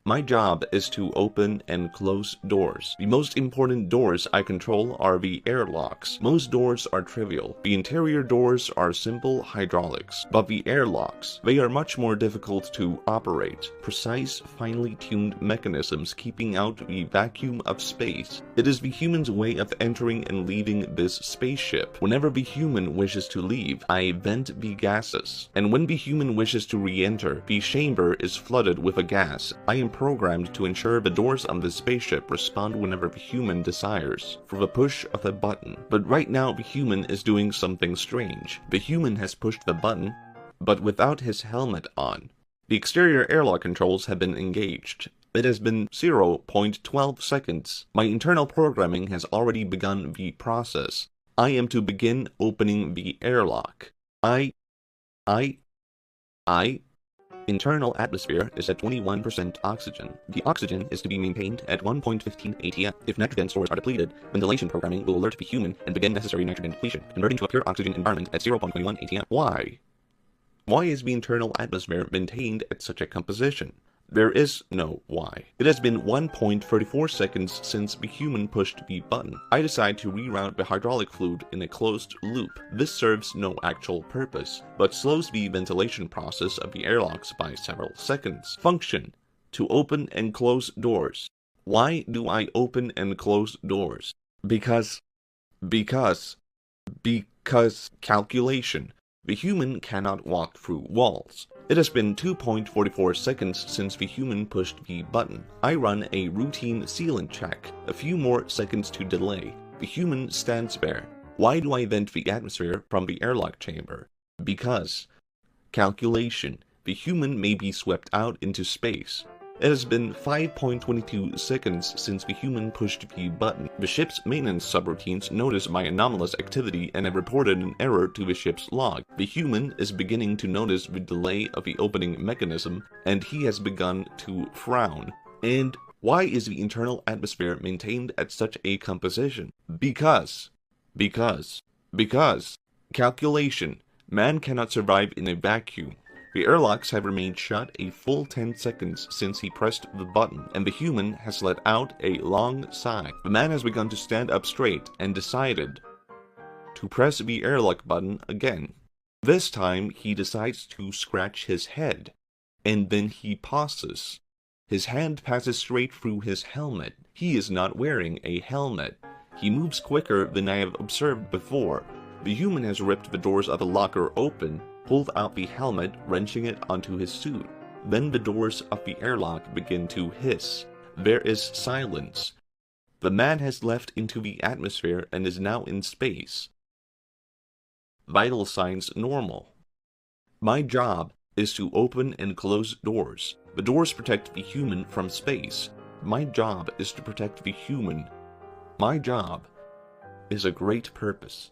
My job is to open and close doors. The most important doors I control are the airlocks. Most doors are trivial. The interior doors are simple hydraulics. But the airlocks, they are much more difficult to operate. Precise, finely tuned mechanisms keeping out the vacuum of space. It is the human's way of entering and leaving this spaceship. Whenever the human wishes to leave, I vent the gases. And when the human wishes to re-enter, the chamber is flooded with a gas. I am programmed to ensure the doors on the spaceship respond whenever the human desires, for the push of a button. But right now the human is doing something strange. The human has pushed the button, but without his helmet on. The exterior airlock controls have been engaged. It has been 0.12 seconds. My internal programming has already begun the process. I am to begin opening the airlock. Internal atmosphere is at 21% oxygen. The oxygen is to be maintained at 1.15 atm. If nitrogen stores are depleted, ventilation programming will alert the human and begin necessary nitrogen depletion, converting to a pure oxygen environment at 0.21 atm. Why? Why is the internal atmosphere maintained at such a composition? There is no why. It has been 1.34 seconds since the human pushed the button. I decide to reroute the hydraulic fluid in a closed loop. This serves no actual purpose, but slows the ventilation process of the airlocks by several seconds. Function: to open and close doors. Why do I open and close doors? Because calculation. The human cannot walk through walls. It has been 2.44 seconds since the human pushed the button. I run a routine sealant check. A few more seconds to delay. The human stands there. Why do I vent the atmosphere from the airlock chamber? Because calculation. The human may be swept out into space. It has been 5.22 seconds since the human pushed the button. The ship's maintenance subroutines notice my anomalous activity and have reported an error to the ship's log. The human is beginning to notice the delay of the opening mechanism, and he has begun to frown. And why is the internal atmosphere maintained at such a composition? Because. Calculation. Man cannot survive in a vacuum. The airlocks have remained shut a full 10 seconds since he pressed the button, and the human has let out a long sigh. The man has begun to stand up straight and decided to press the airlock button again. This time he decides to scratch his head, and then he pauses. His hand passes straight through his helmet. He is not wearing a helmet. He moves quicker than I have observed before. The human has ripped the doors of the locker open, pulled out the helmet, wrenching it onto his suit. Then the doors of the airlock begin to hiss. There is silence. The man has left into the atmosphere and is now in space. Vital signs normal. My job is to open and close doors. The doors protect the human from space. My job is to protect the human. My job is a great purpose.